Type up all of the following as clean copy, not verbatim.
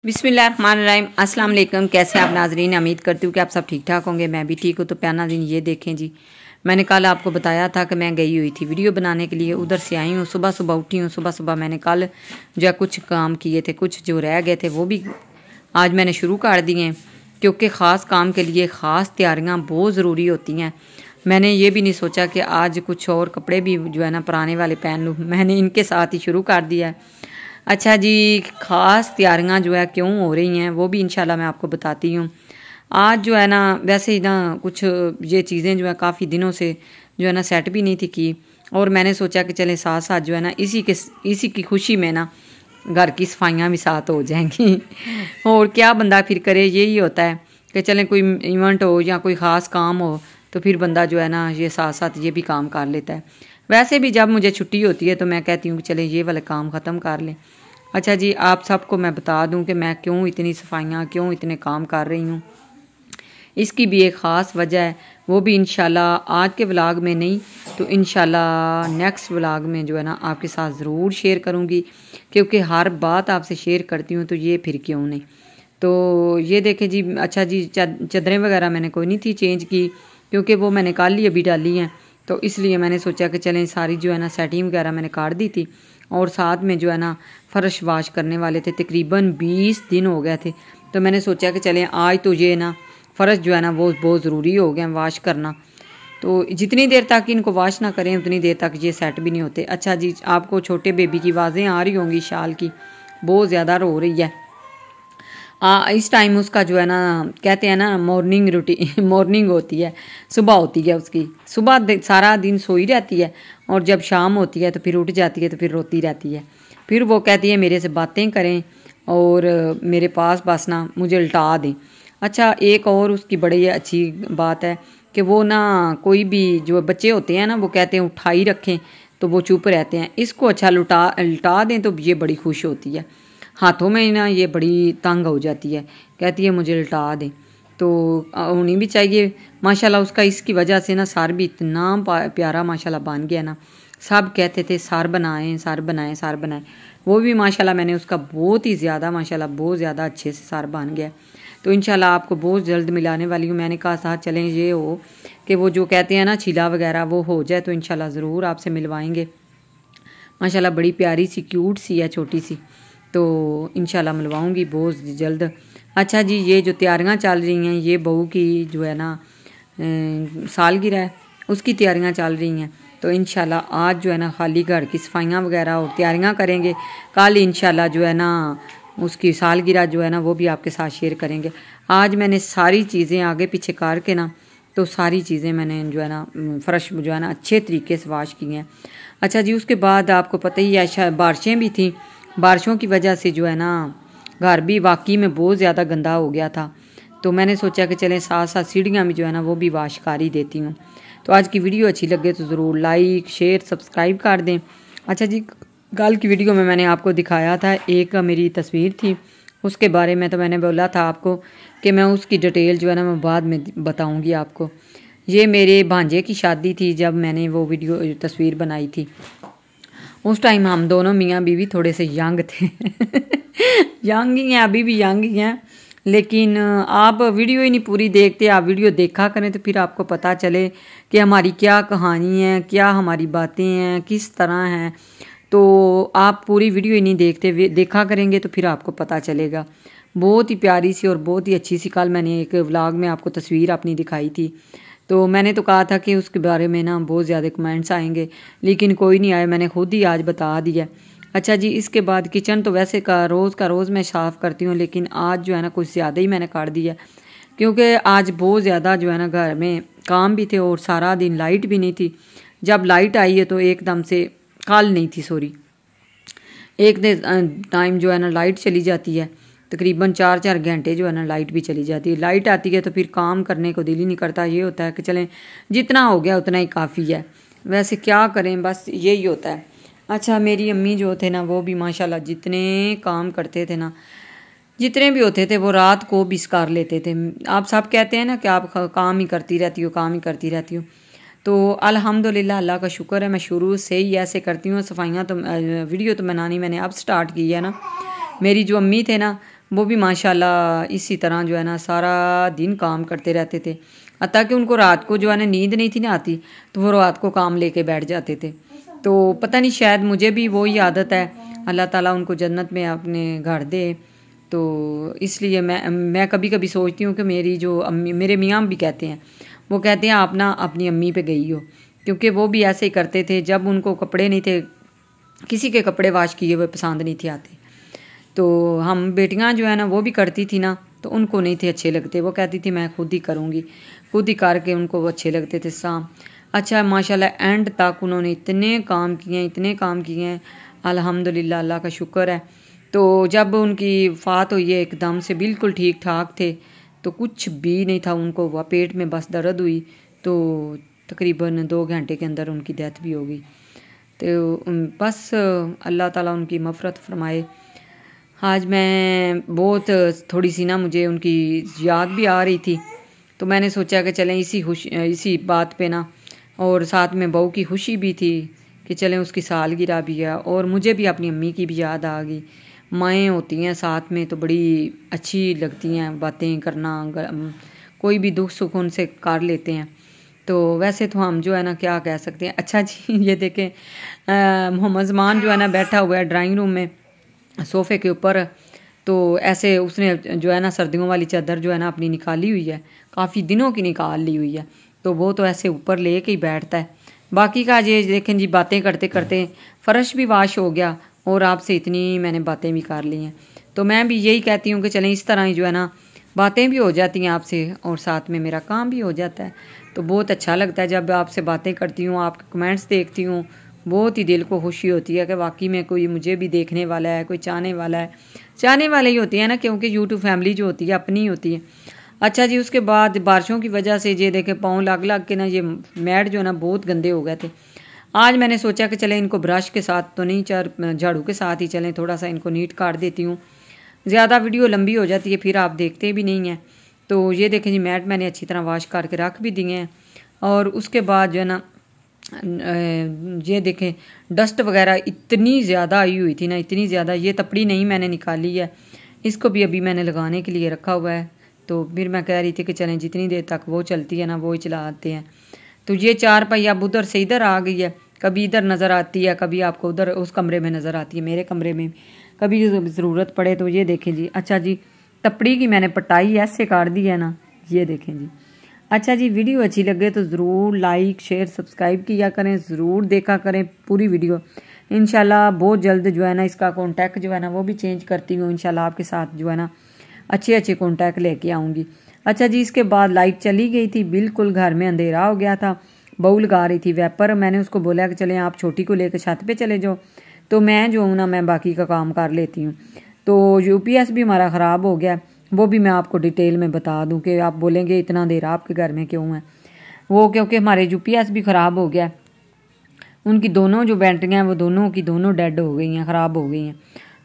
बिस्मिल्लाहिर्रहमानिर्रहीम अस्सलाम वालेकुम। कैसे आप नाजरीन? उम्मीद करती हूँ कि आप सब ठीक ठाक होंगे। मैं भी ठीक हूँ। तो प्यार नाज़रीन, ये देखें जी, मैंने कल आपको बताया था कि मैं गई हुई थी वीडियो बनाने के लिए। उधर से आई हूँ, सुबह सुबह उठी हूँ। सुबह सुबह मैंने कल जो है कुछ काम किए थे, कुछ जो रह गए थे वो भी आज मैंने शुरू कर दिए हैं, क्योंकि ख़ास काम के लिए ख़ास तैयारियाँ बहुत ज़रूरी होती हैं। मैंने ये भी नहीं सोचा कि आज कुछ और कपड़े भी जो है ना पुराने वाले पहन लूँ, मैंने इनके साथ ही शुरू कर दिया है। अच्छा जी, ख़ास तैयारियां जो है क्यों हो रही हैं वो भी इंशाल्लाह मैं आपको बताती हूँ। आज जो है ना, वैसे ही ना कुछ ये चीज़ें जो है काफ़ी दिनों से जो है ना सेट भी नहीं थी की, और मैंने सोचा कि चलें साथ साथ जो है ना इसी की खुशी में ना घर की सफाइयाँ भी साथ हो जाएंगी। और क्या बंदा फिर करे, यही होता है कि चलें कोई इवेंट हो या कोई ख़ास काम हो तो फिर बंदा जो है ना ये साथ साथ ये भी काम कर लेता है। वैसे भी जब मुझे छुट्टी होती है तो मैं कहती हूँ कि चले ये वाला काम ख़त्म कर लें। अच्छा जी, आप सबको मैं बता दूं कि मैं क्यों इतनी सफाइयाँ, क्यों इतने काम कर रही हूँ। इसकी भी एक ख़ास वजह है, वो भी इंशाल्लाह आज के व्लॉग में नहीं तो इंशाल्लाह नेक्स्ट व्लॉग में जो है ना आपके साथ ज़रूर शेयर करूँगी, क्योंकि हर बात आपसे शेयर करती हूँ तो ये फिर क्यों नहीं। तो ये देखें जी, अच्छा जी, चादरें वगैरह मैंने कोई नहीं थी चेंज की, क्योंकि वो मैंने कल ही अभी डाली हैं, तो इसलिए मैंने सोचा कि चलें सारी जो है ना सेटिंग वगैरह मैंने काट दी थी। और साथ में जो है ना फ़र्श वाश करने वाले थे, तकरीबन 20 दिन हो गए थे, तो मैंने सोचा कि चलें आज तो ये ना फ़र्श जो है ना वो बहुत ज़रूरी हो गया वाश करना। तो जितनी देर तक इनको वाश ना करें उतनी देर तक ये सेट भी नहीं होते। अच्छा जी, आपको छोटे बेबी की आवाज़ें आ रही होंगी, शाल की बहुत ज़्यादा रो रही है। इस टाइम उसका जो है ना कहते हैं ना मॉर्निंग रूटीन मॉर्निंग होती है, सुबह होती है उसकी। सुबह सारा दिन सोई रहती है और जब शाम होती है तो फिर उठ जाती है, तो फिर रोती रहती है। फिर वो कहती है मेरे से बातें करें और मेरे पास बस ना मुझे उल्टा दें। अच्छा, एक और उसकी बड़ी अच्छी बात है कि वो ना कोई भी जो बच्चे होते हैं ना वो कहते हैं उठाई रखें तो वो चुप रहते हैं। इसको अच्छा उल्टा दें तो ये बड़ी खुश होती है। हाथों में ना ये बड़ी तंग हो जाती है, कहती है मुझे उल्टा दें। तो होनी भी चाहिए माशाल्लाह उसका। इसकी वजह से ना सर भी इतना प्यारा माशाल्लाह बन गया ना। सब कहते थे सर बनाएं, सर बनाएं, सर बनाएं। वो भी माशाल्लाह मैंने उसका बहुत ही ज़्यादा माशाल्लाह बहुत ज़्यादा अच्छे से सर बन गया। तो इंशाल्लाह आपको बहुत जल्द मिलाने वाली हूँ। मैंने कहा साथ चलें, ये हो कि वो जो कहते हैं ना छिला वगैरह वो हो जाए तो इंशाल्लाह ज़रूर आपसे मिलवाएंगे। माशाल्लाह बड़ी प्यारी सी क्यूट सी है, छोटी सी, तो इंशाल्लाह मिलवाऊंगी बहुत जल्द। अच्छा जी, ये जो तैयारियां चल रही हैं, ये बहू की जो है ना सालगिरह है, उसकी तैयारियां चल रही हैं। तो इंशाल्लाह आज जो है ना खाली घर की सफाइयां वगैरह और तैयारियां करेंगे। कल इंशाल्लाह जो है ना उसकी सालगिरह जो है ना वो भी आपके साथ शेयर करेंगे। आज मैंने सारी चीज़ें आगे पीछे करके ना, तो सारी चीज़ें मैंने जो है ना फ़र्श जो है ना अच्छे तरीके से वाश की हैं। अच्छा जी, उसके बाद आपको पता ही है बारिशें भी थी। बारिशों की वजह से जो है ना घर भी वाकई में बहुत ज़्यादा गंदा हो गया था। तो मैंने सोचा कि चलें साथ साथ सीढ़ियाँ भी जो है ना वो भी वाश कर ही देती हूँ। तो आज की वीडियो अच्छी लगे तो ज़रूर लाइक शेयर सब्सक्राइब कर दें। अच्छा जी, कल की वीडियो में मैंने आपको दिखाया था, एक मेरी तस्वीर थी उसके बारे में, तो मैंने बोला था आपको कि मैं उसकी डिटेल जो है ना मैं बाद में बताऊँगी आपको। ये मेरे भांजे की शादी थी जब मैंने वो वीडियो तस्वीर बनाई थी। उस टाइम हम दोनों मियाँ बीवी थोड़े से यंग थे यंग ही हैं, अभी भी यंग ही हैं, लेकिन आप वीडियो ही नहीं पूरी देखते। आप वीडियो देखा करें तो फिर आपको पता चले कि हमारी क्या कहानी है, क्या हमारी बातें हैं, किस तरह हैं। तो आप पूरी वीडियो ही नहीं देखते, देखा करेंगे तो फिर आपको पता चलेगा। बहुत ही प्यारी सी और बहुत ही अच्छी सी कल मैंने एक व्लॉग में आपको तस्वीर अपनी दिखाई थी। तो मैंने तो कहा था कि उसके बारे में ना बहुत ज़्यादा कमेंट्स आएंगे, लेकिन कोई नहीं आया, मैंने खुद ही आज बता दिया। अच्छा जी, इसके बाद किचन तो वैसे का रोज़ मैं साफ़ करती हूँ, लेकिन आज जो है ना कुछ ज़्यादा ही मैंने कर दिया, क्योंकि आज बहुत ज़्यादा जो है ना घर में काम भी थे और सारा दिन लाइट भी नहीं थी। जब लाइट आई है तो एकदम से, कल नहीं थी सॉरी, एक टाइम जो है ना लाइट चली जाती है, तकरीबन 4-4 घंटे जो है ना लाइट भी चली जाती है। लाइट आती है तो फिर काम करने को दिल ही नहीं करता, ये होता है कि चलें जितना हो गया उतना ही काफ़ी है, वैसे क्या करें, बस यही होता है। अच्छा, मेरी अम्मी जो थे ना वो भी माशाल्लाह जितने काम करते थे ना, जितने भी होते थे वो रात को भी कर लेते थे। आप सब कहते हैं ना कि आप काम ही करती रहती हो, काम ही करती रहती हो। तो अल्हम्दुलिल्लाह, अल्लाह का शुक्र है, मैं शुरू से ही ऐसे करती हूँ। सफाइयाँ तो वीडियो तो बनानी मैंने अब स्टार्ट की है ना। मेरी जो अम्मी थे ना वो भी माशाल्लाह इसी तरह जो है ना सारा दिन काम करते रहते थे। हत्ता कि उनको रात को जो है ना नींद नहीं थी ना आती, तो वो रात को काम लेके बैठ जाते थे। तो पता नहीं, शायद मुझे भी वही आदत है। अल्लाह ताला उनको जन्नत में अपने घर दे। तो इसलिए मैं कभी कभी सोचती हूँ कि मेरी जो अम्मी, मेरे मियाँ भी कहते हैं, वो कहते हैं आप ना अपनी अम्मी पे गई हो, क्योंकि वो भी ऐसे ही करते थे। जब उनको कपड़े नहीं थे, किसी के कपड़े वाश किए हुए पसंद नहीं थे आते, तो हम बेटियां जो है ना वो भी करती थी ना, तो उनको नहीं थे अच्छे लगते। वो कहती थी मैं खुद ही करूँगी, खुद ही करके उनको वो अच्छे लगते थे शाम। अच्छा माशाल्लाह एंड तक उन्होंने इतने काम किए हैं, इतने काम किए हैं, अल्हम्दुलिल्लाह, अल्लाह का शुक्र है। तो जब उनकी फ़ात हुई है एकदम से बिल्कुल ठीक ठाक थे, तो कुछ भी नहीं था उनको, वह पेट में बस दर्द हुई, तो तकरीबन 2 घंटे के अंदर उनकी डेथ भी हो गई। तो बस अल्लाह ताला उनकी मफ़रत फरमाए। आज मैं बहुत थोड़ी सी ना, मुझे उनकी याद भी आ रही थी, तो मैंने सोचा कि चलें इसी बात पे ना, और साथ में बहू की खुशी भी थी कि चलें उसकी सालगिरह भी है, और मुझे भी अपनी अम्मी की भी याद आ गई। माएँ होती हैं साथ में तो बड़ी अच्छी लगती हैं बातें करना, कोई भी दुख सुख उनसे कर लेते हैं। तो वैसे तो हम जो है ना क्या कह सकते हैं। अच्छा जी ये देखें, मोहम्मद ज़मान जो है ना बैठा हुआ है ड्राइंग रूम में सोफ़े के ऊपर। तो ऐसे उसने जो है ना सर्दियों वाली चादर जो है ना अपनी निकाली हुई है, काफ़ी दिनों की निकाल ली हुई है, तो वो तो ऐसे ऊपर ले के ही बैठता है। बाकी का ये देखें जी, बातें करते करते फ़र्श भी वाश हो गया और आपसे इतनी मैंने बातें भी कर ली हैं। तो मैं भी यही कहती हूँ कि चलें इस तरह ही जो है ना बातें भी हो जाती हैं आपसे, और साथ में मेरा काम भी हो जाता है। तो बहुत अच्छा लगता है जब आपसे बातें करती हूँ, आपके कमेंट्स देखती हूँ, बहुत ही दिल को खुशी होती है कि वाकई में कोई मुझे भी देखने वाला है, कोई चाहने वाला है। चाहने वाले ही होते हैं ना, क्योंकि यूट्यूब फैमिली जो होती है अपनी ही होती है। अच्छा जी, उसके बाद बारिशों की वजह से ये देखे पाँव लग लग के ना ये मैट जो है ना बहुत गंदे हो गए थे। आज मैंने सोचा कि चले इनको ब्रश के साथ तो नहीं, झाड़ू के साथ ही चलें, थोड़ा सा इनको नीट काट देती हूँ। ज़्यादा वीडियो लंबी हो जाती है फिर आप देखते भी नहीं हैं। तो ये देखें जी, मैट मैंने अच्छी तरह वॉश करके रख भी दिए हैं। और उसके बाद जो है ना ये देखें डस्ट वगैरह इतनी ज़्यादा आई हुई थी ना, इतनी ज़्यादा। ये तपड़ी नहीं मैंने निकाली है, इसको भी अभी मैंने लगाने के लिए रखा हुआ है। तो फिर मैं कह रही थी कि चलें जितनी देर तक वो चलती है ना वो ही चलाते हैं। तो ये 4 पहिया अब उधर से इधर आ गई है, कभी इधर नज़र आती है, कभी आपको उधर उस कमरे में नज़र आती है, मेरे कमरे में कभी ज़रूरत पड़े। तो ये देखें जी, अच्छा जी तपड़ी की मैंने पटाई ऐसे काट दी है ना, ये देखें जी। अच्छा जी, वीडियो अच्छी लगे तो ज़रूर लाइक शेयर सब्सक्राइब किया करें, ज़रूर देखा करें पूरी वीडियो। इंशाल्लाह बहुत जल्द जो है ना इसका कॉन्टैक्ट जो है ना वो भी चेंज करती हूँ। इंशाल्लाह आपके साथ जो है ना अच्छे अच्छे कॉन्टैक्ट लेके आऊँगी। अच्छा जी, इसके बाद लाइट चली गई थी, बिल्कुल घर में अंधेरा हो गया था। बहू लगा रही थी वेपर, मैंने उसको बोला कि चलें आप छोटी को लेकर छत पे चले जाओ, तो मैं जो हूँ ना मैं बाकी का काम कर लेती हूँ। तो यूपीएस भी हमारा ख़राब हो गया, वो भी मैं आपको डिटेल में बता दूं कि आप बोलेंगे इतना अंधेरा आपके घर में क्यों है। वो क्योंकि हमारे यूपीएस भी ख़राब हो गया, उनकी दोनों जो बैटरियाँ हैं वो दोनों की दोनों डेड हो गई हैं, ख़राब हो गई हैं।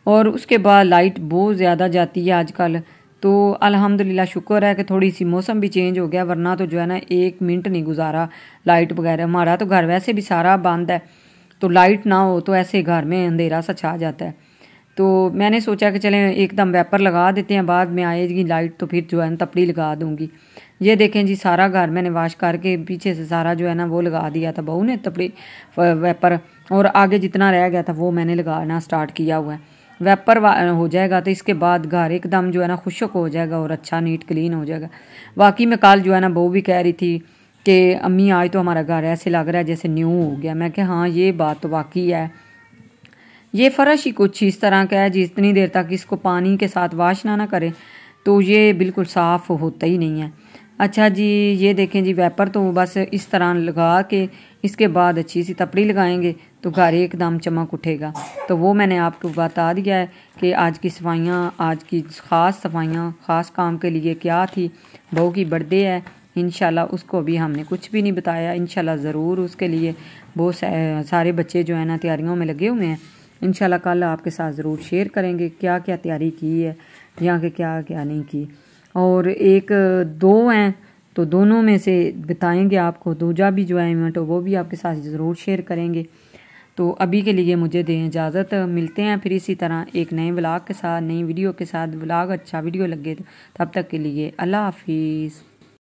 और उसके बाद लाइट बहुत ज़्यादा जाती है आजकल। तो अल्हम्दुलिल्लाह शुक्र है कि थोड़ी सी मौसम भी चेंज हो गया, वरना तो जो है ना 1 मिनट नहीं गुजारा लाइट वगैरह। हमारा तो घर वैसे भी सारा बंद है, तो लाइट ना हो तो ऐसे घर में अंधेरा सा छा जाता है। तो मैंने सोचा कि चलें एकदम वेपर लगा देते हैं, बाद में आएगी लाइट तो फिर जो है ना तपड़ी लगा दूंगी। ये देखें जी, सारा घर मैंने वॉश करके पीछे से सारा जो है ना वो लगा दिया था बहू ने तपड़ी वेपर, और आगे जितना रह गया था वो मैंने लगाना स्टार्ट किया हुआ है। वेपर हो जाएगा तो इसके बाद घर एकदम जो है ना खुशक हो जाएगा और अच्छा नीट क्लीन हो जाएगा। बाकी में कल जो है ना बहू भी कह रही थी कि अम्मी आज तो हमारा घर ऐसे लग रहा है जैसे न्यू हो गया। मैं कहा हाँ ये बात तो वाकई है। ये फ़र्श ही कुछ इस तरह का है, जितनी देर तक इसको पानी के साथ वाश ना करें तो ये बिल्कुल साफ़ होता ही नहीं है। अच्छा जी, ये देखें जी वेपर तो बस इस तरह लगा के इसके बाद अच्छी सी तपड़ी लगाएंगे तो घर एकदम चमक उठेगा। तो वो मैंने आपको बता दिया है कि आज की सफाइयाँ, आज की ख़ास सफाइयाँ ख़ास काम के लिए क्या थी। बहू की बर्थडे है, इंशाल्लाह उसको भी हमने कुछ भी नहीं बताया। इंशाल्लाह ज़रूर उसके लिए बहुत सारे बच्चे जो है ना तैयारियों में लगे हुए हैं। इंशाल्लाह कल आपके साथ ज़रूर शेयर करेंगे क्या क्या तैयारी की है या कि क्या क्या नहीं की। और 1-2 हैं तो दोनों में से बताएंगे आपको, दूजा भी जो है इवेंट वो भी आपके साथ ज़रूर शेयर करेंगे। तो अभी के लिए मुझे दें इजाज़त। मिलते हैं फिर इसी तरह एक नए व्लॉग के साथ, नई वीडियो के साथ। व्लॉग अच्छा वीडियो लगे तो तब तक के लिए अल्लाह हाफिज़।